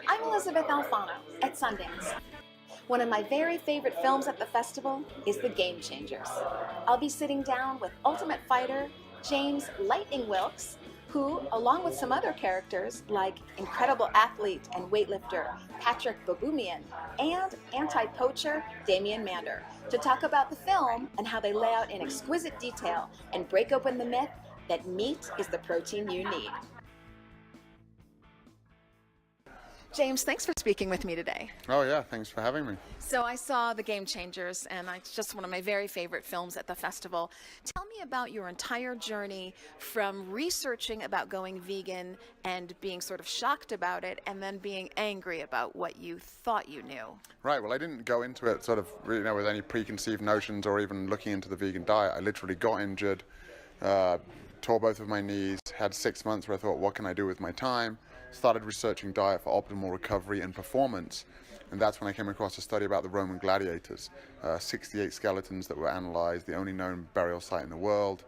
I'm Elizabeth Alfano at Sundance. One of my very favorite films at the festival is The Game Changers. I'll be sitting down with Ultimate Fighter James Lightning Wilkes, who, along with some other characters like incredible athlete and weightlifter Patrick Baboumian and anti-poacher Damian Mander, to talk about the film and how they lay out in exquisite detail and break open the myth that meat is the protein you need. James, thanks for speaking with me today. Oh yeah, thanks for having me. So I saw The Game Changers, and it's just one of my very favorite films at the festival. Tell me about your entire journey from researching about going vegan and being sort of shocked about it, and then being angry about what you thought you knew. Right, well I didn't go into it sort of with any preconceived notions or even looking into the vegan diet. I literally got injured, tore both of my knees, had 6 months where I thought, what can I do with my time? Started researching diet for optimal recovery and performance, and that's when I came across a study about the Roman gladiators. 68 skeletons that were analyzed, the only known burial site in the world,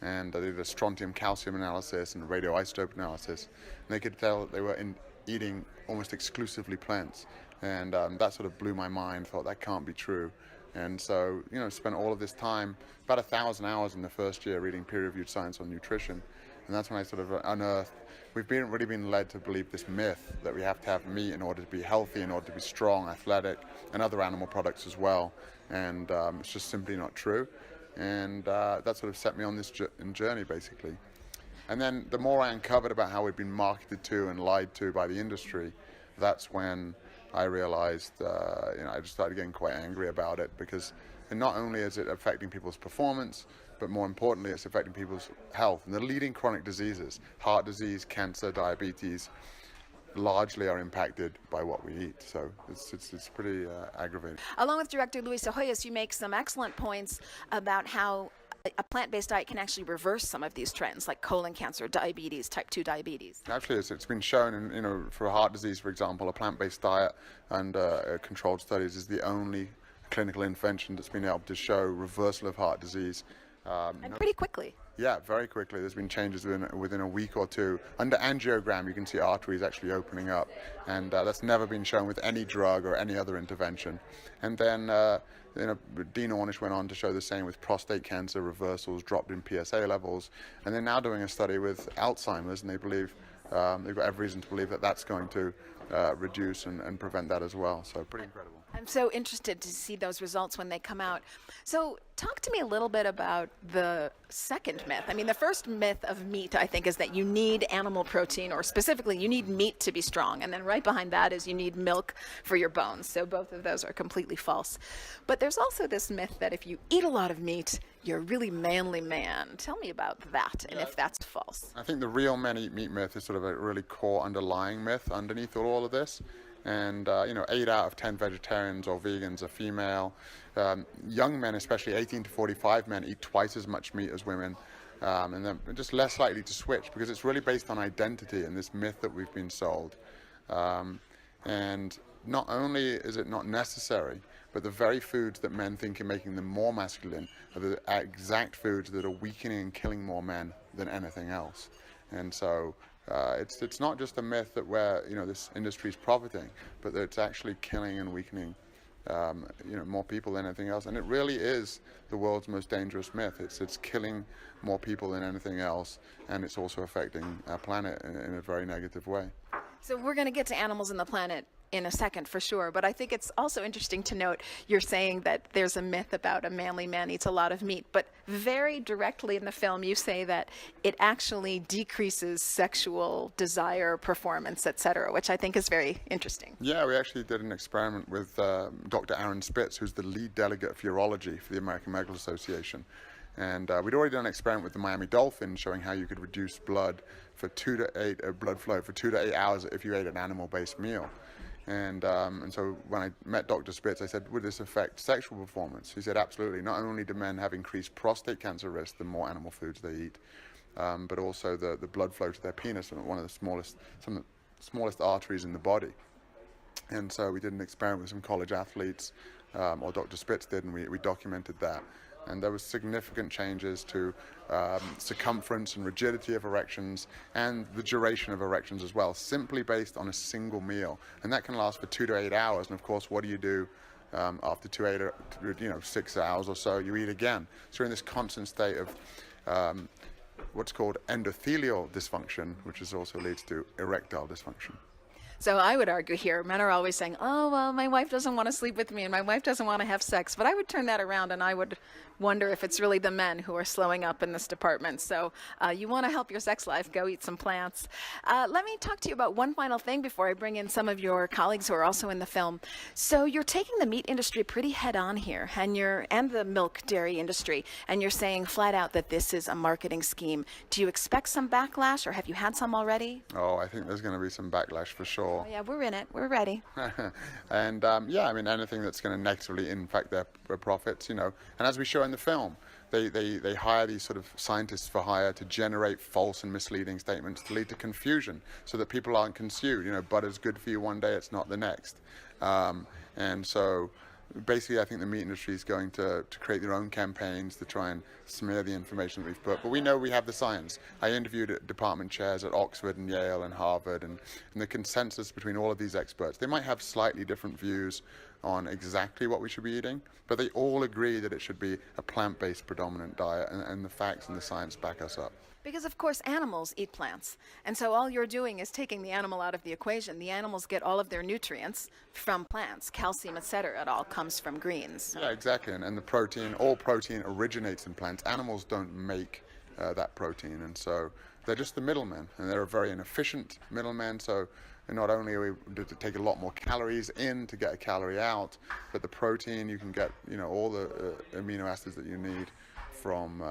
and I did a strontium calcium analysis and radioisotope analysis, and they could tell that they were eating almost exclusively plants, and that sort of blew my mind. Thought that can't be true. And so, spent all of this time, about 1,000 hours in the first year, reading peer-reviewed science on nutrition, and that's when I sort of unearthed. We've really been led to believe this myth that we have to have meat in order to be healthy, in order to be strong, athletic, and other animal products as well. And it's just simply not true. And that sort of set me on this journey, basically. And then the more I uncovered about how we'd been marketed to and lied to by the industry, that's when I realized, I just started getting quite angry about it, because not only is it affecting people's performance, but more importantly, it's affecting people's health. And the leading chronic diseases, heart disease, cancer, diabetes, largely are impacted by what we eat. So it's pretty aggravating. Along with director Luisa Hoyos, you make some excellent points about how a plant-based diet can actually reverse some of these trends, like colon cancer, diabetes, type 2 diabetes. Actually, it's been shown, for heart disease, for example, a plant-based diet and controlled studies is the only clinical intervention that's been able to show reversal of heart disease. And pretty quickly. Yeah, very quickly. There's been changes within a week or two. Under angiogram, you can see arteries actually opening up, and that's never been shown with any drug or any other intervention. And then, Dean Ornish went on to show the same with prostate cancer reversals, dropped in PSA levels, and they're now doing a study with Alzheimer's, and they believe they've got every reason to believe that that's going to reduce and prevent that as well. So pretty incredible. I'm so interested to see those results when they come out. So talk to me a little bit about the second myth. I mean, the first myth of meat, I think, is that you need animal protein, or specifically you need meat to be strong. And then right behind that is you need milk for your bones. So both of those are completely false. But there's also this myth that if you eat a lot of meat, you're a really manly man. Tell me about that, and if that's false. I think the real men eat meat myth is sort of a really core underlying myth underneath all of this. And 8 out of 10 vegetarians or vegans are female. Young men, especially 18 to 45 men, eat twice as much meat as women, and they're just less likely to switch, because it's really based on identity and this myth that we've been sold. And not only is it not necessary, but the very foods that men think are making them more masculine are the exact foods that are weakening and killing more men than anything else. And so it's not just a myth that this industry is profiting, but that it's actually killing and weakening more people than anything else. And it really is the world's most dangerous myth. It's killing more people than anything else, and it's also affecting our planet in a very negative way. So we're going to get to animals and the planet in a second for sure, but I think it's also interesting to note you're saying that there's a myth about a manly man eats a lot of meat, but very directly in the film you say that it actually decreases sexual desire, performance, etc., which I think is very interesting. Yeah, we actually did an experiment with Dr. Aaron Spitz, who's the lead delegate of urology for the American Medical Association. And we'd already done an experiment with the Miami Dolphins showing how you could reduce blood flow for 2 to 8 hours if you ate an animal-based meal. And so when I met Dr. Spitz, I said, would this affect sexual performance? He said, absolutely. Not only do men have increased prostate cancer risk the more animal foods they eat, but also the blood flow to their penis, some of the smallest arteries in the body. And so we did an experiment with some college athletes, or Dr. Spitz did, and we documented that. And there was significant changes to circumference and rigidity of erections and the duration of erections as well, simply based on a single meal. And that can last for 2 to 8 hours. And of course, what do you do after 6 hours or so? You eat again. So you're in this constant state of what's called endothelial dysfunction, which is also leads to erectile dysfunction. So I would argue here, men are always saying, oh, well, my wife doesn't want to sleep with me and my wife doesn't want to have sex. But I would turn that around and I would wonder if it's really the men who are slowing up in this department. So you want to help your sex life, go eat some plants. Let me talk to you about one final thing before I bring in some of your colleagues who are also in the film. So you're taking the meat industry pretty head on here, and the milk dairy industry, and you're saying flat out that this is a marketing scheme. Do you expect some backlash, or have you had some already? Oh, I think there's going to be some backlash for sure. Oh, yeah, we're in it. We're ready. And yeah, I mean, anything that's going to negatively impact their profits, and as we show in the film, they hire these sort of scientists for hire to generate false and misleading statements to lead to confusion so that people aren't confused. Butter's good for you one day, it's not the next. And so basically, I think the meat industry is going to create their own campaigns to try and smear the information that we've put. But we know we have the science. I interviewed department chairs at Oxford and Yale and Harvard, and the consensus between all of these experts, they might have slightly different views on exactly what we should be eating, but they all agree that it should be a plant-based predominant diet, and the facts and the science back us up. Because, of course, animals eat plants. And so all you're doing is taking the animal out of the equation. The animals get all of their nutrients from plants, calcium, etc. It all comes from greens. Yeah, exactly. And the protein, all protein originates in plants. Animals don't make that protein. And so they're just the middlemen. And they're a very inefficient middlemen. So not only are we to take a lot more calories in to get a calorie out, but the protein, you can get, all the amino acids that you need from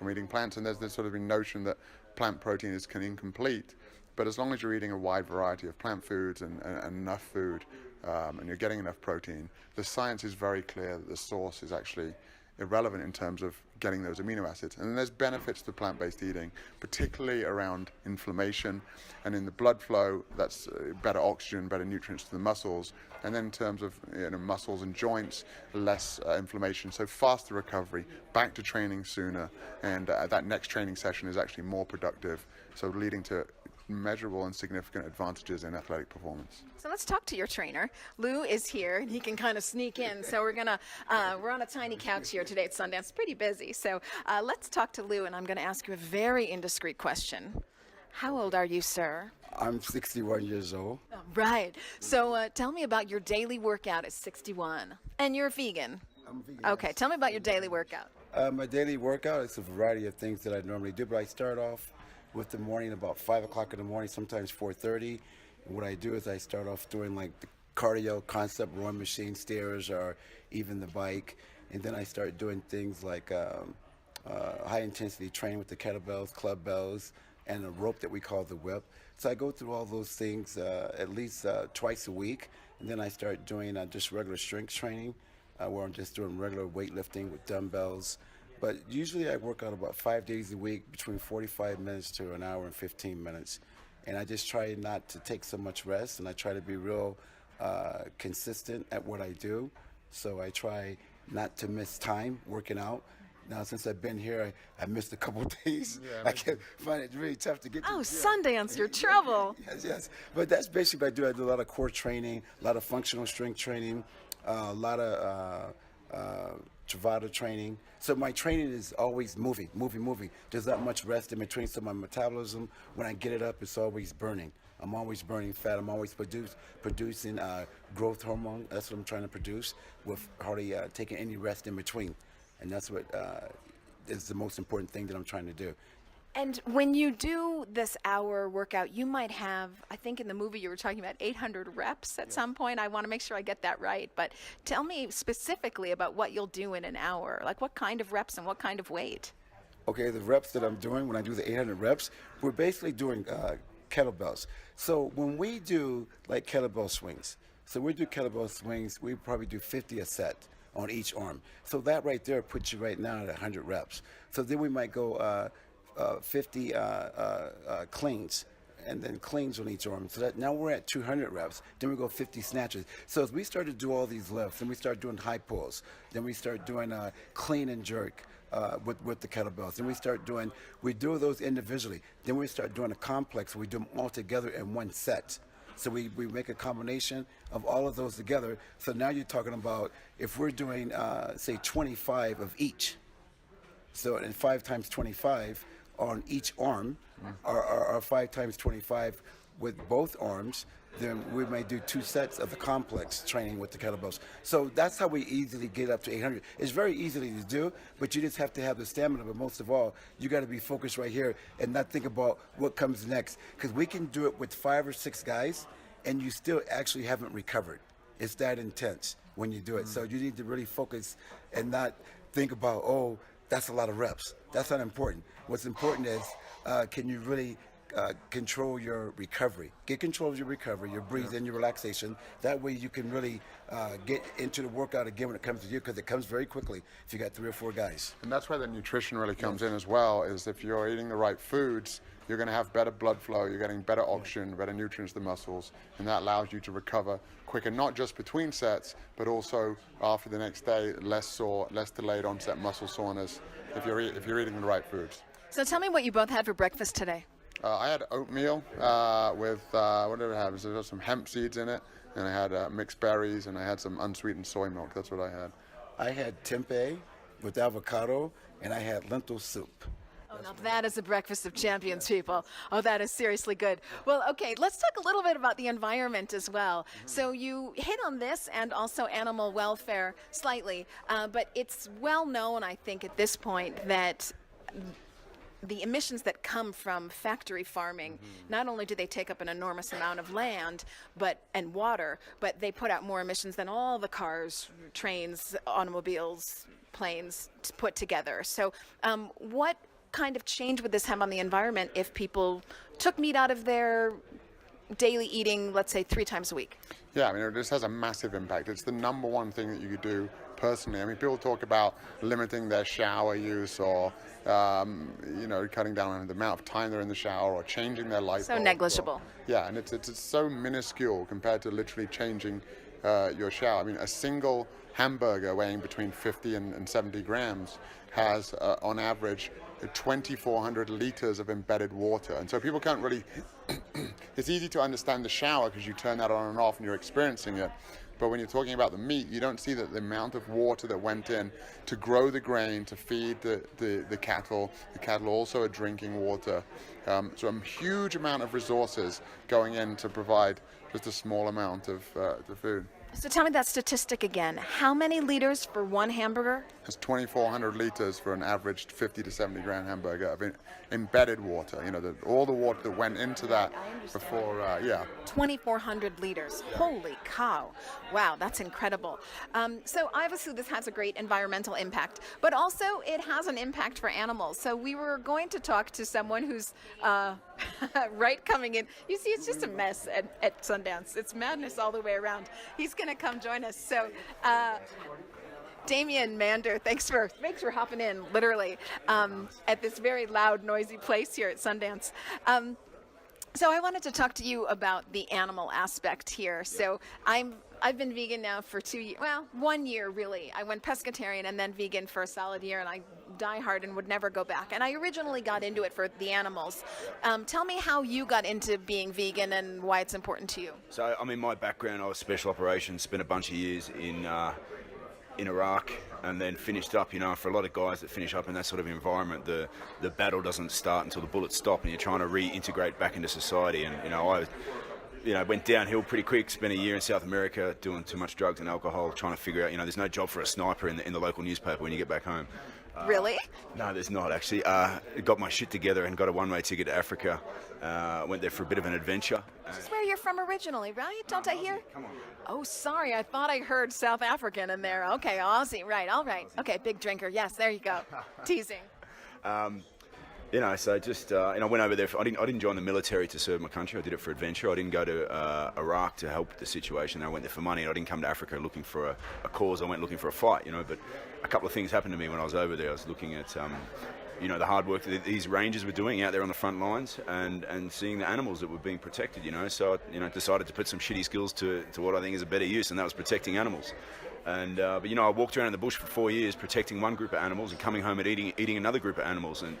eating plants. And there's this sort of notion that plant protein is incomplete, but as long as you're eating a wide variety of plant foods and enough food, and you're getting enough protein, the science is very clear that the source is actually irrelevant in terms of getting those amino acids. And then there's benefits to plant-based eating, particularly around inflammation, and in the blood flow, that's better oxygen, better nutrients to the muscles, and then in terms of muscles and joints, less inflammation, so faster recovery, back to training sooner, and that next training session is actually more productive, so leading to measurable and significant advantages in athletic performance. So let's talk to your trainer. Lou is here, and he can kind of sneak in. So we're on a tiny couch here today at Sundance. It's pretty busy. So let's talk to Lou, and I'm going to ask you a very indiscreet question. How old are you, sir? I'm 61 years old. Oh, right. So tell me about your daily workout at 61. And you're vegan. I'm vegan. Okay, tell me about your daily workout. My daily workout is a variety of things that I normally do, but I start off with the morning about 5 o'clock in the morning, sometimes 4:30. And what I do is I start off doing like the cardio concept, rowing machine, stairs, or even the bike. And then I start doing things like high intensity training with the kettlebells, club bells, and a rope that we call the whip. So I go through all those things at least twice a week. And then I start doing just regular strength training, where I'm just doing regular weightlifting with dumbbells. But usually I work out about 5 days a week, between 45 minutes to an hour and 15 minutes. And I just try not to take so much rest, and I try to be real consistent at what I do. So I try not to miss time working out. Now, since I've been here, I missed a couple of days. Yeah, I can find it really tough to get to. Oh, Sundance, you're trouble. Yes. But that's basically what I do. I do a lot of core training, a lot of functional strength training, a lot of Travada training. So my training is always moving. There's not much rest in between, so my metabolism, when I get it up, it's always burning. I'm always burning fat. I'm always producing growth hormone. That's what I'm trying to produce with hardly taking any rest in between. And that's what is the most important thing that I'm trying to do. And when you do this hour workout, you might have, I think in the movie you were talking about 800 reps at some point. I want to make sure I get that right. But tell me specifically about what you'll do in an hour. Like what kind of reps and what kind of weight? Okay, the reps that I'm doing when I do the 800 reps, we're basically doing kettlebells. So when we do like kettlebell swings, we probably do 50 a set on each arm. So that right there puts you right now at 100 reps. So then we might go 50 cleans, and then cleans on each arm. So that now we're at 200 reps. Then we go 50 snatches. So as we start to do all these lifts, then we start doing high pulls. Then we start doing clean and jerk with the kettlebells. Then we do those individually. Then we start doing a complex. We do them all together in one set. So we make a combination of all of those together. So now you're talking about if we're doing, say, 25 of each. So in 5 times 25 on each arm, or 5 times 25 with both arms, then we may do 2 sets of the complex training with the kettlebells. So that's how we easily get up to 800. It's very easy to do, but you just have to have the stamina. But most of all, you got to be focused right here and not think about what comes next. Because we can do it with 5 or 6 guys, and you still actually haven't recovered. It's that intense when you do it. So you need to really focus and not think about, oh, that's a lot of reps. That's not important. What's important is, can you really control your recovery? Get control of your recovery, your breathing, your relaxation. That way you can really get into the workout again when it comes to you, because it comes very quickly if you got 3 or 4 guys. And that's where the nutrition really comes in as well, is if you're eating the right foods, you're going to have better blood flow, you're getting better oxygen, better nutrients to the muscles, and that allows you to recover quicker, not just between sets, but also after the next day, less sore, less delayed onset muscle soreness if you're eating the right foods. So tell me what you both had for breakfast today. I had oatmeal with, what did I have? There was some hemp seeds in it, and I had mixed berries, and I had some unsweetened soy milk. That's what I had. I had tempeh with avocado, and I had lentil soup. Oh, now that is a breakfast of champions, people. Oh, that is seriously good. Well, okay, let's talk a little bit about the environment as well. So you hit on this and also animal welfare slightly, but it's well known, I think, at this point that the emissions that come from factory farming, not only do they take up an enormous amount of land and water, but they put out more emissions than all the cars, trains, automobiles, planes put together. So what kind of change would this have on the environment if people took meat out of their daily eating, let's say 3 times a week? Yeah, I mean, this has a massive impact. It's the number one thing that you could do personally. I mean, people talk about limiting their shower use or, cutting down on the amount of time they're in the shower or changing their light bulb. So negligible. Yeah, and it's so minuscule compared to literally changing your shower. I mean, a single hamburger weighing between 50 and 70 grams has, on average, 2,400 liters of embedded water. And so people can't really, it's easy to understand the shower because you turn that on and off and you're experiencing it. But when you're talking about the meat, you don't see that the amount of water that went in to grow the grain, to feed the cattle. The cattle also are drinking water. So a huge amount of resources going in to provide just a small amount of the food. So tell me that statistic again. How many liters for one hamburger? It's 2,400 liters for an average 50 to 70 gram hamburger of embedded water. You know, all the water that went into that before, 2,400 liters. Holy cow. Wow, that's incredible. So obviously this has a great environmental impact, but also it has an impact for animals. So we were going to talk to someone who's right coming in. You see, it's just a mess at Sundance. It's madness all the way around. He's going to come join us. So Damian Mander, thanks for hopping in, literally, at this very loud, noisy place here at Sundance. So I wanted to talk to you about the animal aspect here. So I've been vegan now for 2 years, 1 year really. I went pescatarian and then vegan for a solid year, and I die hard and would never go back. And I originally got into it for the animals. Tell me how you got into being vegan and why it's important to you. So, I mean, my background, I was special operations, spent a bunch of years in Iraq, and then finished up, for a lot of guys that finish up in that sort of environment, the battle doesn't start until the bullets stop and you're trying to reintegrate back into society. And, I went downhill pretty quick, spent a year in South America doing too much drugs and alcohol, trying to figure out, there's no job for a sniper in the local newspaper when you get back home. Really? No, there's not, actually. Got my shit together and got a one-way ticket to Africa. Went there for a bit of an adventure. This is where you're from originally, right? Don't I hear? Come on. Oh, sorry. I thought I heard South African in there. Okay, Aussie. Right, all right. Okay, big drinker. Yes, there you go. Teasing. So just, went over there. I didn't join the military to serve my country. I did it for adventure. I didn't go to Iraq to help the situation. I went there for money. I didn't come to Africa looking for a cause. I went looking for a fight, But a couple of things happened to me when I was over there. I was looking at the hard work that these rangers were doing out there on the front lines, and seeing the animals that were being protected. So I decided to put some shitty skills to what I think is a better use, and that was protecting animals. And but I walked around in the bush for 4 years protecting one group of animals and coming home and eating another group of animals. And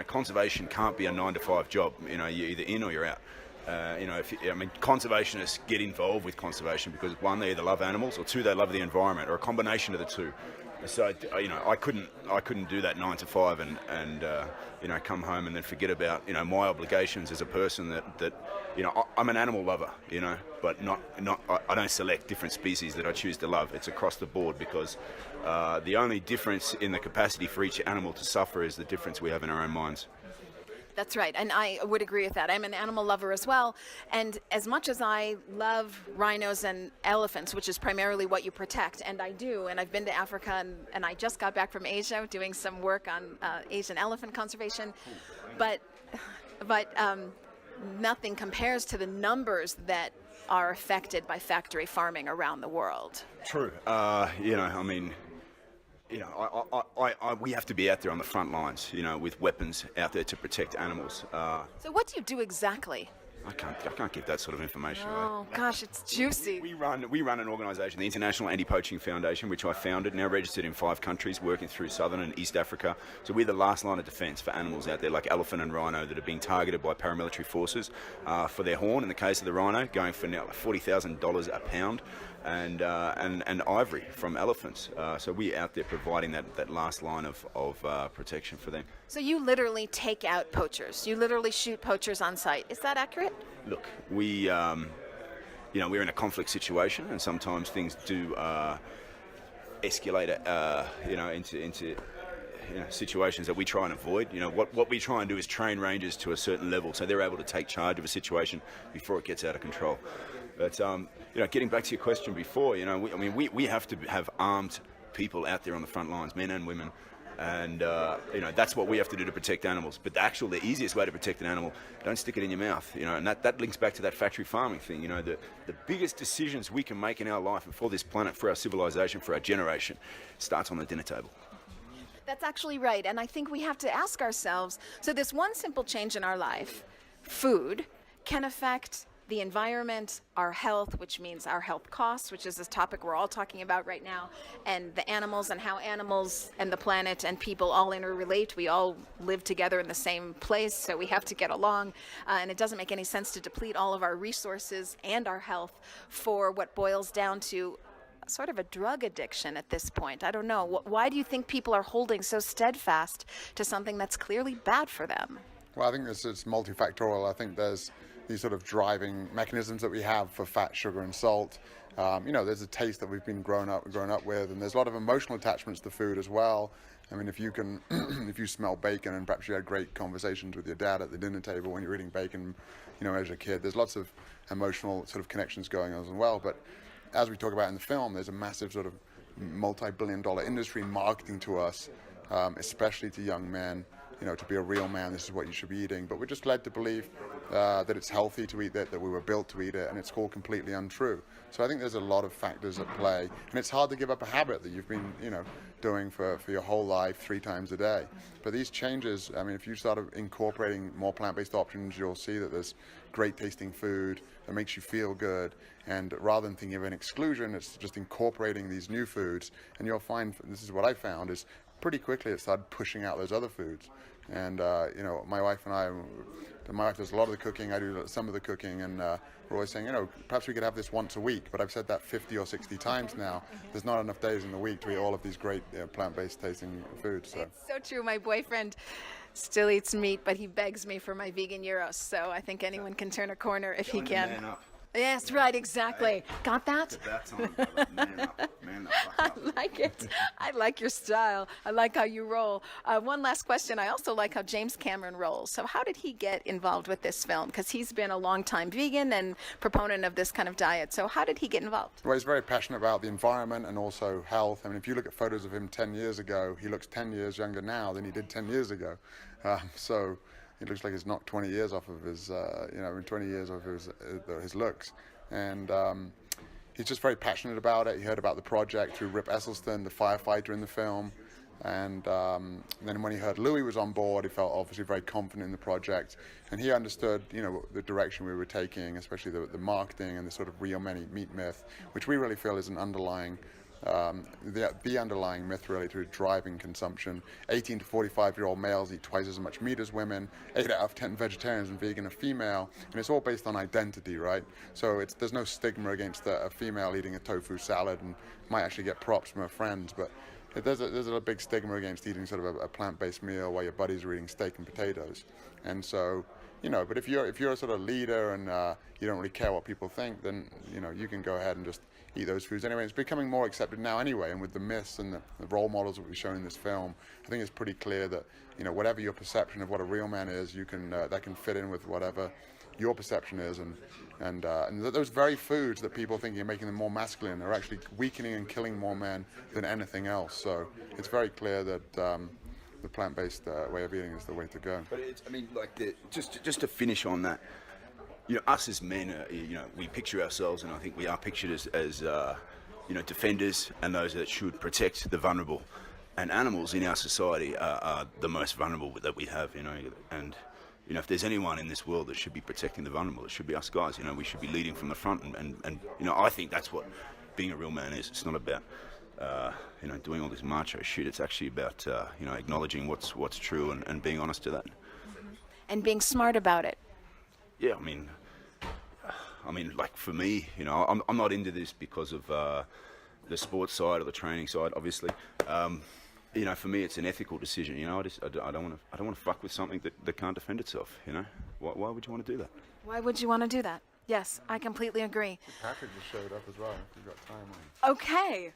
conservation can't be a 9-to-5 job. You're either in or you're out. Conservationists get involved with conservation because, one, they either love animals, or two, they love the environment, or a combination of the two. So I couldn't do that 9 to 5 and come home and then forget about my obligations as a person that I'm an animal lover, but I don't select different species that I choose to love. It's across the board, because the only difference in the capacity for each animal to suffer is the difference we have in our own minds. That's right, and I would agree with that. I'm an animal lover as well, and as much as I love rhinos and elephants, which is primarily what you protect, and I do, and I've been to Africa, and I just got back from Asia doing some work on Asian elephant conservation, but nothing compares to the numbers that are affected by factory farming around the world. True. We have to be out there on the front lines, with weapons out there to protect animals. So what do you do exactly? I can't give that sort of information. Oh, gosh, it's juicy. We run an organisation, the International Anti-Poaching Foundation, which I founded, now registered in 5 countries, working through Southern and East Africa. So we're the last line of defence for animals out there, like elephant and rhino, that are being targeted by paramilitary forces for their horn. In the case of the rhino, going for now $40,000 a pound. And ivory from elephants. So we're out there providing that last line of protection for them. So you literally take out poachers. You literally shoot poachers on site. Is that accurate? Look, we're in a conflict situation, and sometimes things do escalate, into situations that we try and avoid. What we try and do is train rangers to a certain level, so they're able to take charge of a situation before it gets out of control. But getting back to your question before, we have to have armed people out there on the front lines, men and women, and that's what we have to do to protect animals. But the easiest way to protect an animal, don't stick it in your mouth, and that links back to that factory farming thing. The biggest decisions we can make in our life and for this planet, for our civilization, for our generation, starts on the dinner table. That's actually right, and I think we have to ask ourselves, so this one simple change in our life, food, can affect the environment, our health, which means our health costs, which is this topic we're all talking about right now, and the animals, and how animals and the planet and people all interrelate. We all live together in the same place, so we have to get along, and it doesn't make any sense to deplete all of our resources and our health for what boils down to sort of a drug addiction at this point. I don't know. Why do you think people are holding so steadfast to something that's clearly bad for them? Well, I think it's multifactorial. I think there's these sort of driving mechanisms that we have for fat, sugar, and salt. There's a taste that we've been grown up with, and there's a lot of emotional attachments to food as well. I mean, if you can, if you smell bacon, and perhaps you had great conversations with your dad at the dinner table when you're eating bacon, as a kid, there's lots of emotional sort of connections going on as well. But as we talk about in the film, there's a massive sort of multi-billion-dollar industry marketing to us, especially to young men. To be a real man, this is what you should be eating. But we're just led to believe that it's healthy to eat that we were built to eat it, and it's all completely untrue. So I think there's a lot of factors at play, and it's hard to give up a habit that you've been, doing for your whole life 3 times a day. But these changes, if you start incorporating more plant-based options, you'll see that there's great tasting food that makes you feel good. And rather than thinking of an exclusion, it's just incorporating these new foods. And you'll find, this is what I found, is pretty quickly it started pushing out those other foods. And my wife does a lot of the cooking, I do some of the cooking, and we're always saying, perhaps we could have this once a week, but I've said that 50 or 60 times now. There's not enough days in the week to eat all of these great plant-based tasting foods. So. It's so true. My boyfriend still eats meat, but he begs me for my vegan gyros, so I think anyone can turn a corner if he can. Man up. Yes, right, exactly. Got that? That's on, brother. Man up. Man the fuck I up. like it. I like your style. I like how you roll. One last question. I also like how James Cameron rolls. So how did he get involved with this film? Because he's been a long-time vegan and proponent of this kind of diet. So how did he get involved? Well, he's very passionate about the environment and also health. if you look at photos of him 10 years ago, he looks 10 years younger now than he did 10 years ago. So it looks like he's knocked 20 years off of his, 20 years off his looks. And he's just very passionate about it. He heard about the project through Rip Esselstyn, the firefighter in the film. And then when he heard Louis was on board, he felt obviously very confident in the project, and he understood, the direction we were taking, especially the marketing and the sort of real meat myth, which we really feel is an underlying, the underlying myth really to driving consumption. 18 to 45-year-old males eat twice as much meat as women. 8 out of 10 vegetarians and vegan are female, and it's all based on identity, right? So there's no stigma against a female eating a tofu salad, and might actually get props from her friends, but there's a big stigma against eating sort of a plant-based meal while your buddies are eating steak and potatoes. And so, but if you're a sort of leader and you don't really care what people think, then you can go ahead and just eat those foods anyway. It's becoming more accepted now anyway, and with the myths and the role models that we've shown in this film, I think it's pretty clear that whatever your perception of what a real man is, you can that can fit in with whatever your perception is, and those very foods that people think are making them more masculine are actually weakening and killing more men than anything else. So it's very clear that the plant-based way of eating is the way to go. But just to finish on that, us as men, we picture ourselves, and I think we are pictured as defenders and those that should protect the vulnerable. And animals in our society are the most vulnerable that we have, and if there's anyone in this world that should be protecting the vulnerable, it should be us guys. We should be leading from the front, and I think that's what being a real man is. It's not about doing all this macho shit. It's actually about acknowledging what's true and being honest to that. And being smart about it. Yeah, I mean, like for me, I'm not into this because of the sports side or the training side, obviously. For me, it's an ethical decision. I don't want to fuck with something that can't defend itself. Why would you want to do that? Why would you want to do that? Yes, I completely agree. The package just showed up as well. If you've got time on. Okay,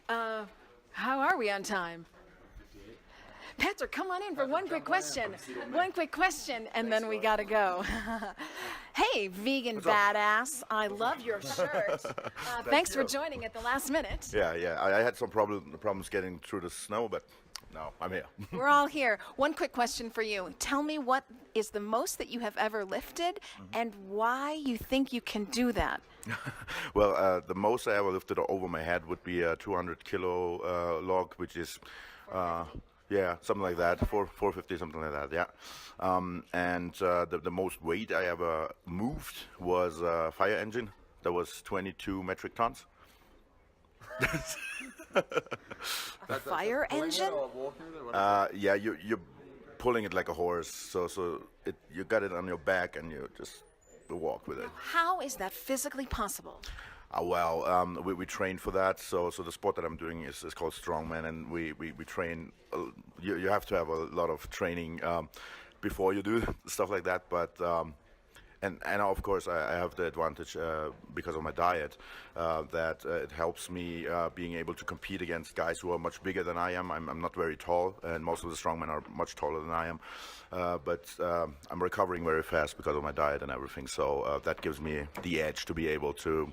how are we on time? Patrick, come on in for one quick question. One quick question, and then we gotta go. Hey, vegan badass, I love your shirt. Thanks for joining at the last minute. Yeah. I had some problems getting through the snow, but now I'm here. We're all here. One quick question for you. Tell me what is the most that you have ever lifted, and why you think you can do that. Well, the most I ever lifted over my head would be a 200-kilo log, which is... something like that, 450, something like that, yeah. And the most weight I ever moved was a fire engine. That was 22 metric tons. A fire engine? Yeah, you're pulling it like a horse, so you got it on your back and you just walk with it. How is that physically possible? We train for that. So the sport that I'm doing is called strongman, and we train. You have to have a lot of training before you do stuff like that. But and of course I have the advantage because of my diet that it helps me being able to compete against guys who are much bigger than I am. I'm not very tall, and most of the strongmen are much taller than I am. But I'm recovering very fast because of my diet and everything. So that gives me the edge to be able to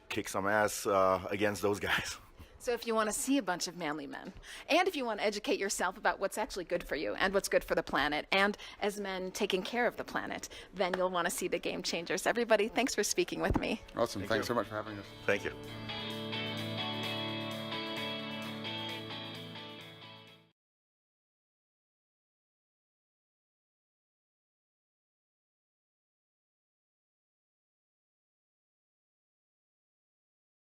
kick some ass against those guys. So if you want to see a bunch of manly men, and if you want to educate yourself about what's actually good for you and what's good for the planet, and as men taking care of the planet, then you'll want to see the Game Changers. Everybody, thanks for speaking with me. Awesome. Thanks so much for having us. Thank you.